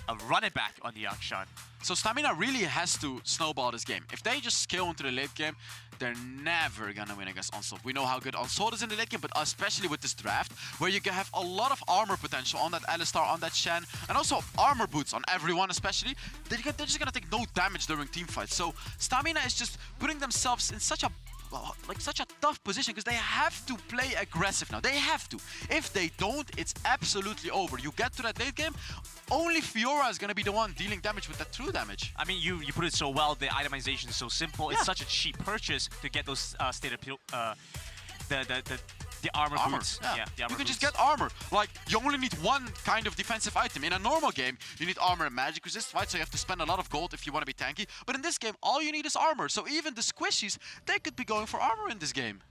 a run it back on the Akshan. So Stamina really has to snowball this game. If they just scale into the late game, they're never gonna win against Onslaught. We know how good Onslaught is in the late game, but especially with this draft, where you can have a lot of armor potential on that Alistar, on that Shen, and also armor boots on everyone especially. They're just gonna take no damage during team fights. So Stamina is just putting themselves in such a tough position because they have to play aggressive now. They have to. If they don't, it's absolutely over. You get to that late game, only Fiora is going to be the one dealing damage with that true damage. I mean, you put it so well. The itemization is so simple. Yeah. It's such a cheap purchase to get those state appeal, the armor boots. Yeah, the armor you can boots. just get armor. Like, you only need one kind of defensive item. In a normal game, you need armor and magic resist, right? So you have to spend a lot of gold if you want to be tanky. But in this game, all you need is armor. So even the squishies, they could be going for armor in this game.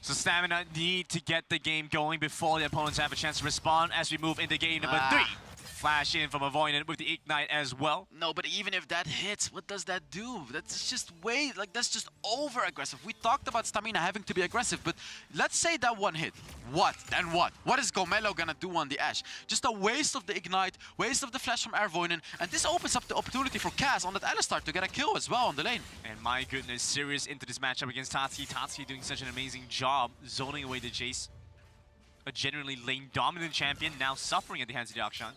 So Stamina need to get the game going before the opponents have a chance to respond as we move into game number 3. Flash in from Avoidant with the Ignite as well. No, but even if that hits, what does that do? That's just that's just over-aggressive. We talked about Stamina having to be aggressive, but let's say that one hit. What? Then what? What is Gomelo gonna do on the Ashe? Just a waste of the Ignite, waste of the Flash from Avoidant, and this opens up the opportunity for Kaz on that Alistar to get a kill as well on the lane. And my goodness, Sirius into this matchup against Tatsuki. Tatsuki doing such an amazing job zoning away the Jace. A genuinely lane-dominant champion, now suffering at the hands of the Akshan.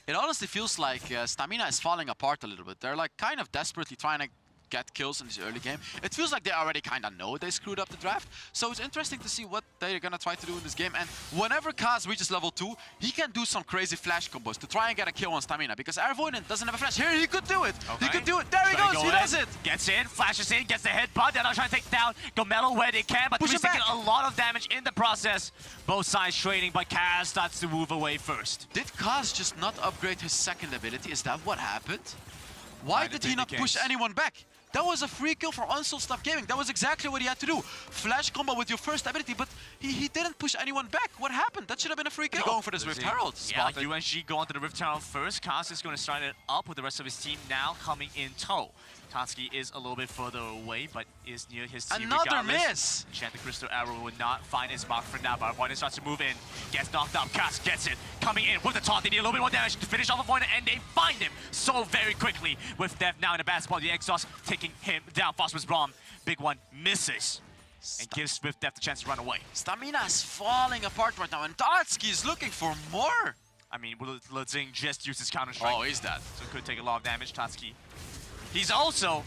It honestly feels like Stamina is falling apart a little bit. They're like kind of desperately trying to get kills in this early game. It feels like they already kind of know they screwed up the draft. So it's interesting to see what they're going to try to do in this game. And whenever Kaz reaches level 2, he can do some crazy flash combos to try and get a kill on Stamina. Because Avoidant doesn't have a flash. Here, he could do it. Okay. He could do it. There he goes. He does it. Gets in, flashes in, gets the headbutt. They're not trying to take down Gomelo where they can, but he's taking a lot of damage in the process. Both sides trading, but Kaz starts to move away first. Did Kaz just not upgrade his second ability? Is that what happened? Why did he not push anyone back? That was a free kill for Unsold Stuff Gaming. That was exactly what he had to do. Flash combo with your first ability, but he didn't push anyone back. What happened? That should have been a free kill. Going for this Rift Herald. Yeah, USG going to the Rift Herald first. Kaz is going to start it up with the rest of his team now coming in tow. Tatsuki is a little bit further away, but is near his team Another miss! Enchanted Crystal Arrow would not find his mark for now, but Avoidant starts to move in. Gets knocked up, Kaz gets it. Coming in with the taunt, they need a little bit more damage to finish off Avoidant, and they find him so very quickly. With Death now in a bad spot, the Exhaust taking him down. Phosphorus Braum, big one, misses. And gives Swift Death the chance to run away. Stamina is falling apart right now, and Tatsuki is looking for more. I mean, Lezing just used his counter-strike. Oh, he's dead. So could take a lot of damage, Tatsuki. He's also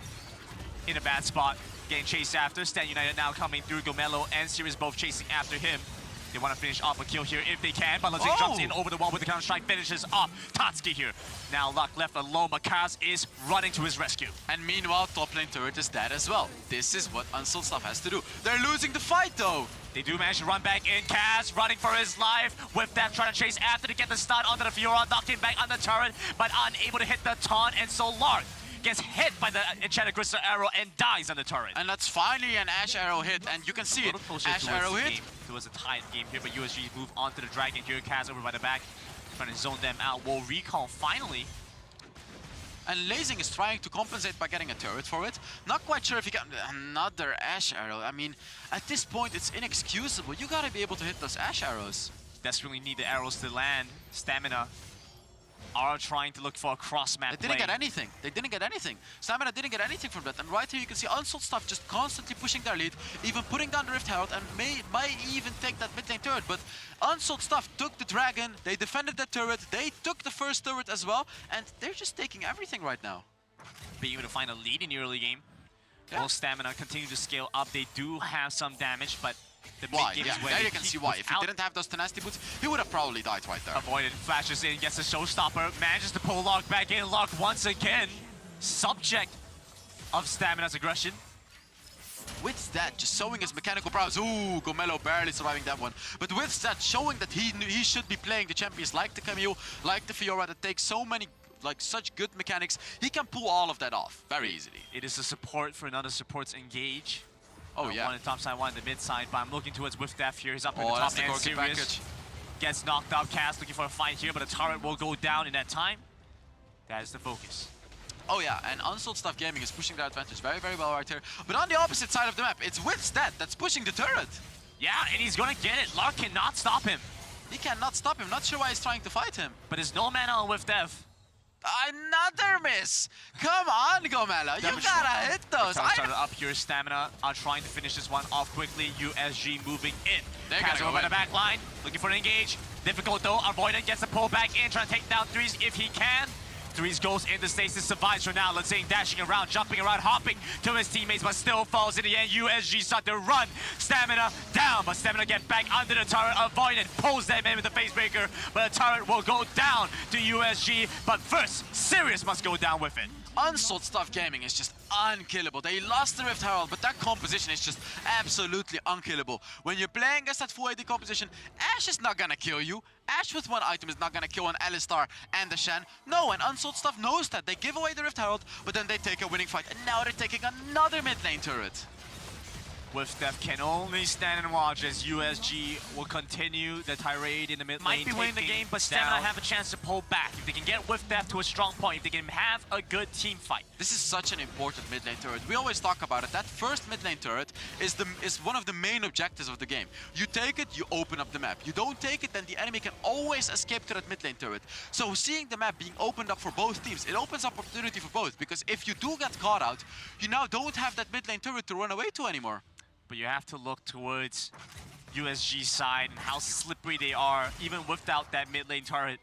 in a bad spot, getting chased after. Stand United now coming through. Gomelo and Sirius both chasing after him. They want to finish off a kill here if they can, but Lezing jumps in over the wall with the counter-strike, finishes off Tatsuki here. Now Luck left alone, but Kaz is running to his rescue. And meanwhile, top lane turret is dead as well. This is what Unsold Stuff has to do. They're losing the fight though. They do manage to run back in. Kaz running for his life. With that, trying to chase after to get the stun onto the Fiora, knocked him back on the turret, but unable to hit the taunt, and so Lark gets hit by the Enchanted Crystal Arrow and dies on the turret. And that's finally an Ashe Arrow hit, and you can see it. Ashe Arrow hit. It was a tight game here, but USG move on to the Dragon here. Kaz over by the back, trying to zone them out. Will recall finally. And Lezing is trying to compensate by getting a turret for it. Not quite sure if he can. Another Ashe Arrow. I mean, at this point, it's inexcusable. You gotta be able to hit those Ashe Arrows. Desperately need the arrows to land. Stamina are trying to look for a cross-map They didn't get anything. They didn't get anything. Stamina didn't get anything from that. And right here you can see Unsold Stuff just constantly pushing their lead, even putting down the Rift Herald, and might even take that mid lane turret. But Unsold Stuff took the Dragon, they defended that turret, they took the first turret as well, and they're just taking everything right now. Being able to find a lead in the early game. Yeah. Will Stamina continue to scale up. They do have some damage, but the Why? mid game Yeah, is where there they you can keep see why. If he without didn't have those tenacity boots, he would have probably died right there. Avoidant, flashes in, gets a showstopper, manages to pull Lark back in. Lark once again, subject of Stamina's aggression. With that, just showing his mechanical prowess. Ooh, Gomelo barely surviving that one. But with that, showing that he should be playing the champions like the Camille, like the Fiora, that takes so many, like such good mechanics, he can pull all of that off very easily. It is a support for another support's engage. Oh yeah. One in the top side, one in the mid side, but I'm looking towards with Death here. He's up in the that's top the and Gorky Sirius package. gets knocked out. Kaz looking for a fight here, but the turret will go down in that time. That is the focus. Oh yeah, and Unsold Stuff Gaming is pushing their advantage very, very well right here. But on the opposite side of the map, it's Withstat that's pushing the turret. Yeah, and he's gonna get it. Lark cannot stop him. He cannot stop him. Not sure why he's trying to fight him. But there's no mana on with Death. Another miss! Come on, Gomelo, you Damage gotta roll. hit those! Started up here, Stamina are trying to finish this one off quickly. USG moving in. They're gonna go over in. the back line, looking for an engage. Difficult though, Avoidant gets the pull back in, trying to take down Threes if he can. Threes goes into stasis, survives for now. Let's say dashing around, jumping around, hopping to his teammates, but still falls in the end. USG start to run. Stamina down, but Stamina get back under the turret. Avoidant pulls them in with the face breaker, but the turret will go down to USG. But first, Sirius must go down with it. Unsold Stuff Gaming is just unkillable. They lost the Rift Herald, but that composition is just absolutely unkillable. When you're playing against that full AD composition, Ashe is not gonna kill you. Ashe with one item is not gonna kill an Alistar and a Shen. No, and Unsold Stuff knows that. They give away the Rift Herald, but then they take a winning fight, and now they're taking another mid lane turret. With Def can only stand and watch as USG will continue the tirade in the mid lane. Might be winning the game, but Stamina have a chance to pull back. If they can get with Def to a strong point, if they can have a good team fight. This is such an important mid lane turret. We always talk about it. That first mid lane turret is one of the main objectives of the game. You take it, you open up the map. You don't take it, then the enemy can always escape to that mid lane turret. So seeing the map being opened up for both teams, it opens up opportunity for both. Because if you do get caught out, you now don't have that mid lane turret to run away to anymore. But you have to look towards USG's side and how slippery they are, even without that mid lane turret.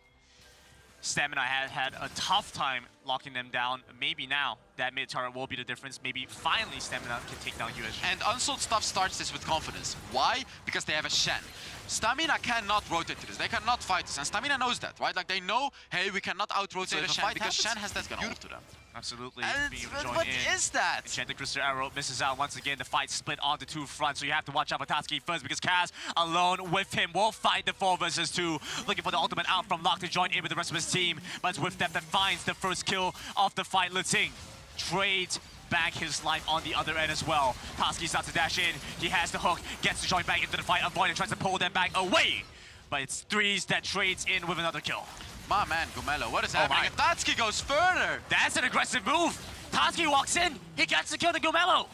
Stamina had a tough time locking them down. Maybe now that mid turret will be the difference. Maybe finally Stamina can take down USG. And Unsold Stuff starts this with confidence. Why? Because they have a Shen. Stamina cannot rotate to this. They cannot fight this. And Stamina knows that, right? Like they know, hey, we cannot out-rotate a Shen because Shen has that ult to them. Absolutely. What is that? Enchanted Crystal Arrow misses out once again. The fight split onto two fronts, so you have to watch out for Tatsuki first because Kaz alone with him will fight the 4 versus 2. Looking for the ultimate out from Locke to join in with the rest of his team. But it's with Def that finds the first kill of the fight. Liting trades back his life on the other end as well. Tatsuki starts to dash in. He has the hook, gets to join back into the fight. Avoidant tries to pull them back away. But it's Threes that trades in with another kill. My man, Gomelo, what is happening? And Tatsuki goes further! That's an aggressive move! Tatsuki walks in, he gets to kill the Gomelo!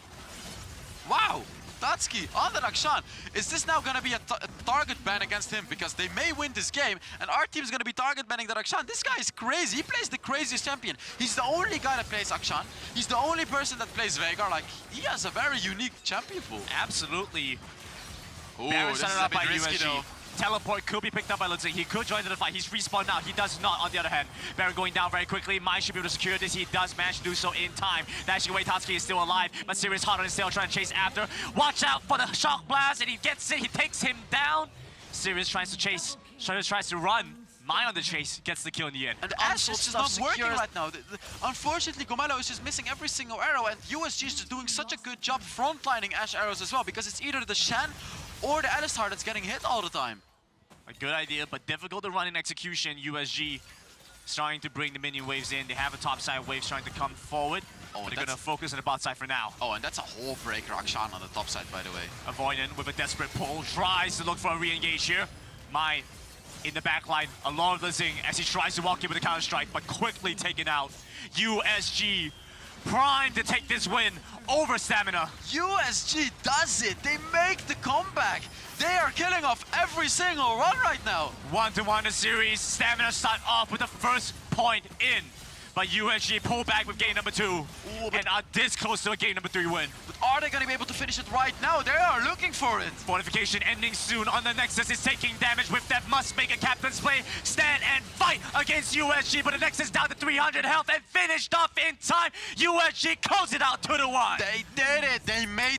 Wow! Tatsuki on the Rakshan. Is this now gonna be a target ban against him? Because they may win this game, and our team's gonna be target banning the Rakshan. This guy is crazy. He plays the craziest champion. He's the only guy that plays Akshan. He's the only person that plays Veigar. Like, he has a very unique champion pool. Absolutely. Ooh, Baron this set is it a up bit by risky USG. though. Teleport could be picked up by Liting. He could join the fight. He's respawned now. He does not, on the other hand. Baron going down very quickly. Mai should be able to secure this. He does manage to do so in time. Dashing away, Tatsuki is still alive, but Sirius hot on his tail trying to chase after. Watch out for the shock blast, and he gets it. He takes him down. Sirius tries to chase. Sirius tries to run. Mai on the chase gets the kill in the end. And Ashe is just not working right now. Unfortunately, Gomelo is just missing every single arrow, and USG is just doing such a good job frontlining Ashe arrows as well, because it's either the Shen or the Alistar that's getting hit all the time. A good idea, but difficult to run in execution. USG starting to bring the minion waves in. They have a top side wave starting to come forward. Oh, they're gonna focus on the bot side for now. Oh, and that's a whole breaker Akshan on the top side, by the way. Avoidant with a desperate pull tries to look for a re-engage here. Mai in the back line along with Liting as he tries to walk in with a counter strike, but quickly taken out. USG primed to take this win over Stamina. USG does it. They make the comeback. They are killing off every single run right now. 1-1 the series. Stamina start off with the first point in. But USG pull back with game number 2. Ooh, and are this close to a game number 3 win. But are they going to be able to finish it right now? They are looking for it. Fortification ending soon on the Nexus is taking damage. With that must make a captain's play. Stand and fight against USG. But the Nexus down to 300 health and finished off in time. USG close it out 2-1. They did it. They made